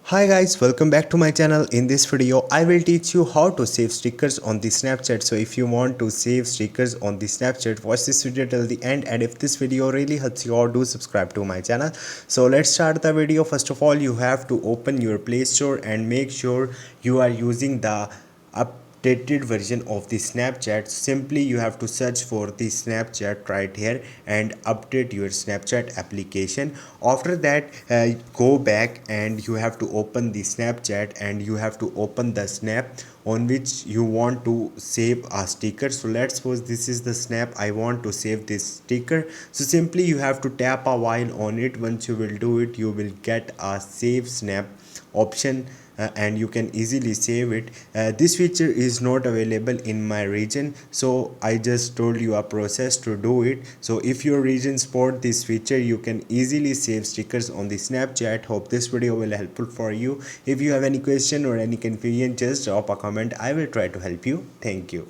Hi guys, welcome back to my channel. In this video I will teach you how to save stickers on the Snapchat. So if you want to save stickers on the Snapchat, watch this video till the end, and if this video really helps you out, do subscribe to my channel. So let's start the video. First of all, you have to open your Play Store and make sure you are using the updated version of the Snapchat. Simply you have to search for the Snapchat right here and update your Snapchat application. After that, go back and you have to open the Snapchat and you have to open the snap on which you want to save a sticker. So let's suppose this is the snap I want to save this sticker. So simply you have to tap a while on it. Once you will do it, you will get a save snap option, and you can easily save it. This feature is not available in my region, so I just told you a process to do it. So if your region support this feature, you can easily save stickers on the Snapchat. Hope this video will helpful for you. If you have any question or any confusion, just drop a comment. I will try to help you. Thank you.